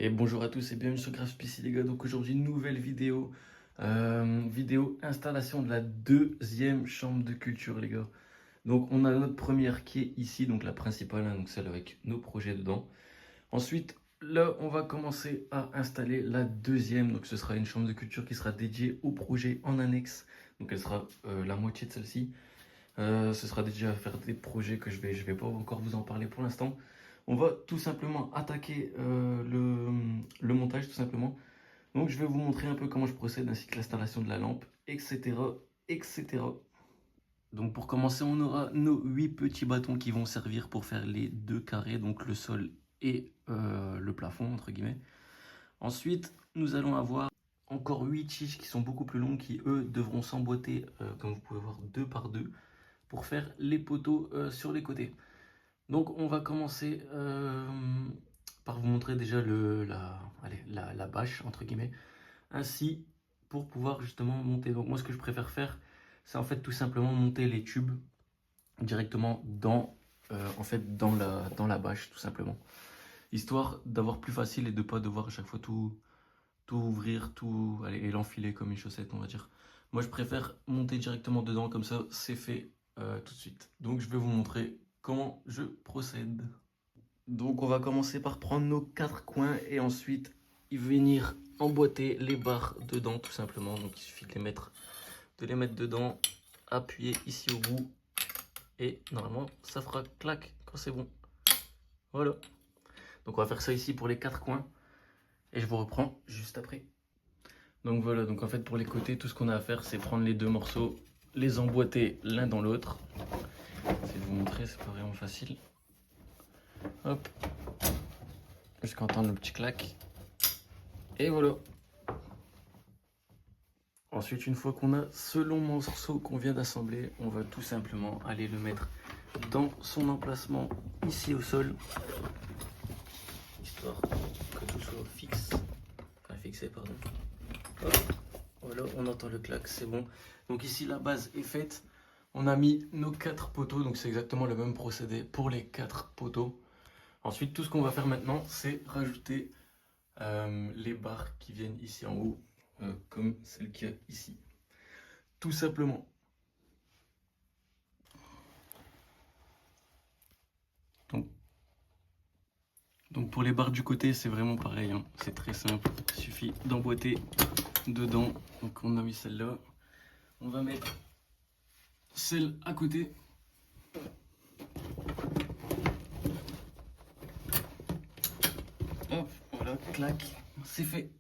Et bonjour à tous et bienvenue sur GraphSPC les gars. Donc aujourd'hui nouvelle vidéo, vidéo installation de la deuxième chambre de culture les gars. Donc on a notre première qui est ici, donc la principale, hein, donc celle avec nos projets dedans. Ensuite là on va commencer à installer la deuxième, donc ce sera une chambre de culture qui sera dédiée au projet en annexe. Donc elle sera la moitié de celle-ci. Ce sera dédié à faire des projets que je vais pas encore vous en parler pour l'instant. On va tout simplement attaquer le montage tout simplement. Donc je vais vous montrer un peu comment je procède ainsi que l'installation de la lampe, etc. etc. Donc pour commencer, on aura nos 8 petits bâtons qui vont servir pour faire les deux carrés, donc le sol et le plafond entre guillemets. Ensuite, nous allons avoir encore 8 tiges qui sont beaucoup plus longues qui eux devront s'emboîter, comme vous pouvez voir, deux par deux pour faire les poteaux sur les côtés. Donc on va commencer par vous montrer déjà la bâche entre guillemets, ainsi pour pouvoir justement monter. Donc moi ce que je préfère faire, c'est en fait tout simplement monter les tubes directement dans la bâche tout simplement, histoire d'avoir plus facile et de pas devoir à chaque fois tout ouvrir, et l'enfiler comme une chaussette on va dire. Moi je préfère monter directement dedans, comme ça c'est fait tout de suite. Donc je vais vous montrer comment je procède. Donc on va commencer par prendre nos quatre coins et ensuite y venir emboîter les barres dedans tout simplement. Donc il suffit de les mettre dedans, appuyer ici au bout et normalement ça fera clac quand c'est bon. Voilà. Donc on va faire ça ici pour les quatre coins et je vous reprends juste après. Donc voilà, donc en fait pour les côtés, tout ce qu'on a à faire c'est prendre les deux morceaux, les emboîter l'un dans l'autre. J'essaie de vous montrer, c'est pas vraiment facile. Hop, jusqu'à entendre le petit clac. Et voilà. Ensuite, une fois qu'on a ce long morceau qu'on vient d'assembler, on va tout simplement aller le mettre dans son emplacement ici au sol, histoire que tout soit fixe, enfin fixé pardon. Hop, voilà, on entend le clac, c'est bon. Donc ici la base est faite. On a mis nos quatre poteaux, donc c'est exactement le même procédé pour les quatre poteaux. Ensuite, tout ce qu'on va faire maintenant, c'est rajouter les barres qui viennent ici en haut, comme celle qu'il y a ici. Tout simplement. Donc pour les barres du côté, c'est vraiment pareil, hein. C'est très simple. Il suffit d'emboîter dedans. Donc on a mis celle-là. On va mettre celle à côté. Hop, voilà, clac, c'est fait.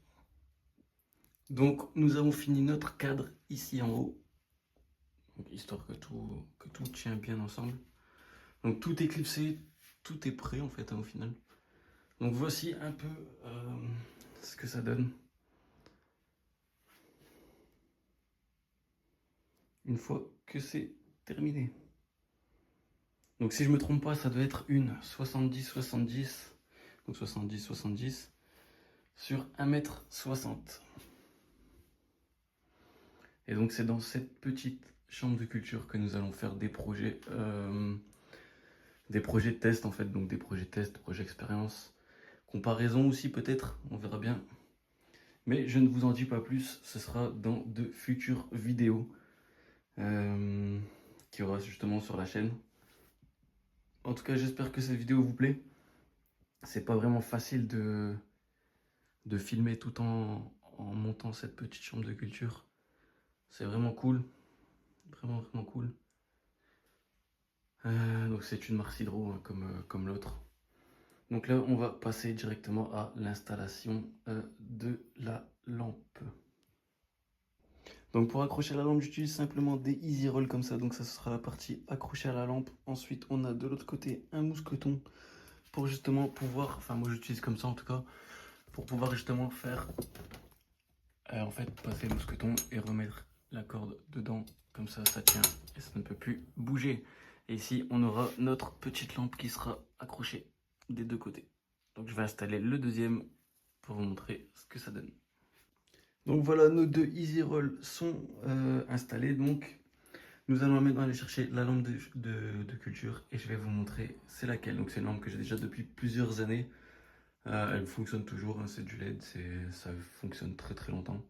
Donc nous avons fini notre cadre ici en haut. Donc, histoire que tout tient bien ensemble. Donc tout est clipsé, tout est prêt en fait, hein, au final. Donc voici un peu ce que ça donne une fois que c'est terminé. Donc si je me trompe pas, ça doit être une 70-70, donc 70-70 sur 1,60 m. Et donc c'est dans cette petite chambre de culture que nous allons faire des projets de test en fait, donc des projets test, projets expérience, comparaison aussi peut-être, on verra bien. Mais je ne vous en dis pas plus, ce sera dans de futures vidéos qui aura justement sur la chaîne. En tout cas, j'espère que cette vidéo vous plaît. C'est pas vraiment facile de filmer tout en montant cette petite chambre de culture. C'est vraiment cool. Vraiment, vraiment cool. Donc c'est une Marc Hydro, hein, comme l'autre. Donc là, on va passer directement à l'installation de la lampe. Donc pour accrocher la lampe, j'utilise simplement des easy roll comme ça. Donc ça sera la partie accrochée à la lampe. Ensuite, on a de l'autre côté un mousqueton pour justement pouvoir, enfin moi j'utilise comme ça en tout cas, pour pouvoir justement faire, en fait, passer le mousqueton et remettre la corde dedans. Comme ça tient et ça ne peut plus bouger. Et ici, on aura notre petite lampe qui sera accrochée des deux côtés. Donc je vais installer le deuxième pour vous montrer ce que ça donne. Donc voilà, nos deux easy roll sont installés. Donc nous allons maintenant aller chercher la lampe de culture et je vais vous montrer c'est laquelle. Donc c'est une lampe que j'ai déjà depuis plusieurs années. Elle fonctionne toujours, hein, c'est du LED, ça fonctionne très très longtemps.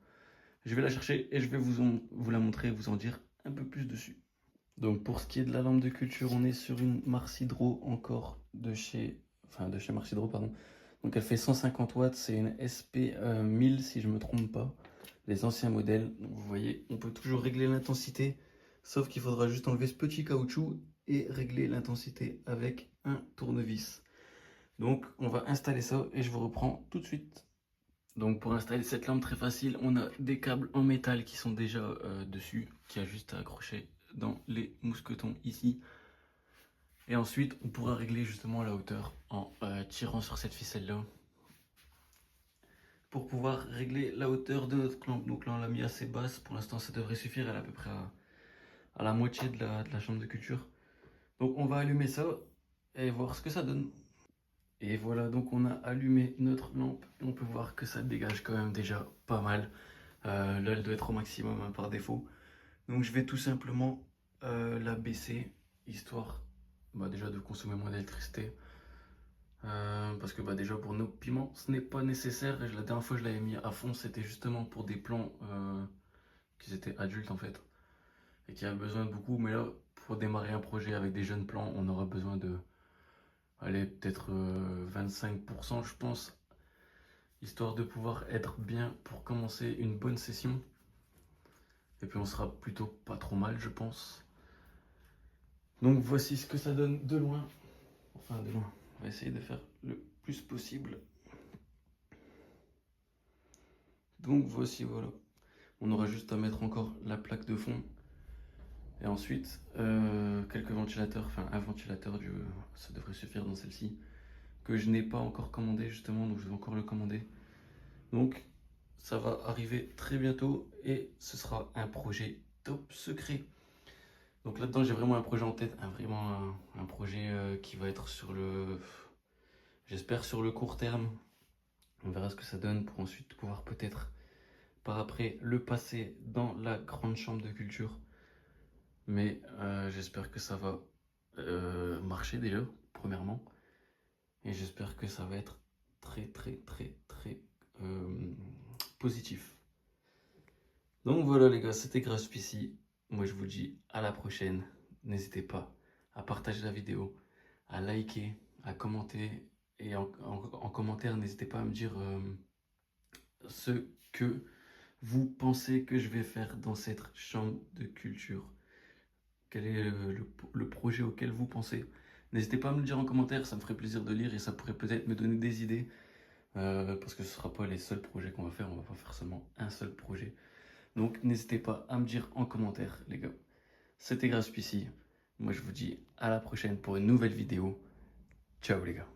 Je vais la chercher et je vais vous la montrer et vous en dire un peu plus dessus. Donc pour ce qui est de la lampe de culture, on est sur une Marsidro encore de chez Marsidro, pardon. Donc elle fait 150 watts, c'est une SP 1000 si je me trompe pas, les anciens modèles. Donc vous voyez, on peut toujours régler l'intensité, sauf qu'il faudra juste enlever ce petit caoutchouc et régler l'intensité avec un tournevis. Donc on va installer ça et je vous reprends tout de suite. Donc pour installer cette lampe très facile, on a des câbles en métal qui sont déjà dessus, qui a juste à accrocher dans les mousquetons ici. Et ensuite on pourra régler justement la hauteur en tirant sur cette ficelle là. Pour pouvoir régler la hauteur de notre lampe. Donc là on l'a mis assez basse, pour l'instant ça devrait suffire, elle est à peu près à la moitié de la chambre de culture. Donc on va allumer ça et voir ce que ça donne. Et voilà, donc on a allumé notre lampe et on peut voir que ça dégage quand même déjà pas mal. Là, elle doit être au maximum hein, par défaut. Donc je vais tout simplement la baisser, histoire déjà de consommer moins d'électricité. Parce que déjà pour nos piments, ce n'est pas nécessaire. Et la dernière fois je l'avais mis à fond, c'était justement pour des plans qui étaient adultes en fait. Et qui avaient besoin de beaucoup. Mais là, pour démarrer un projet avec des jeunes plans, on aura besoin de... Allez, peut-être 25% je pense, histoire de pouvoir être bien pour commencer une bonne session. Et puis on sera plutôt pas trop mal je pense. Donc voici ce que ça donne de loin. Enfin de loin, on va essayer de faire le plus possible. Donc voici, voilà. On aura juste à mettre encore la plaque de fond. Et ensuite, quelques ventilateurs, enfin un ventilateur, ça devrait suffire dans celle-ci, que je n'ai pas encore commandé justement, donc je vais encore le commander. Donc ça va arriver très bientôt et ce sera un projet top secret. Donc là-dedans j'ai vraiment un projet en tête, vraiment un projet qui va être j'espère sur le court terme. On verra ce que ça donne pour ensuite pouvoir peut-être par après le passer dans la grande chambre de culture. Mais j'espère que ça va marcher déjà, premièrement. Et j'espère que ça va être très très très très positif. Donc voilà les gars, c'était Graspicy. Moi je vous dis à la prochaine. N'hésitez pas à partager la vidéo, à liker, à commenter. Et en commentaire, n'hésitez pas à me dire ce que vous pensez que je vais faire dans cette chambre de culture. Quel est le projet auquel vous pensez? N'hésitez pas à me le dire en commentaire, ça me ferait plaisir de lire et ça pourrait peut-être me donner des idées. Parce que ce ne sera pas les seuls projets qu'on va faire, on va pas faire seulement un seul projet. Donc n'hésitez pas à me dire en commentaire les gars. C'était Graspicy. Moi je vous dis à la prochaine pour une nouvelle vidéo. Ciao les gars.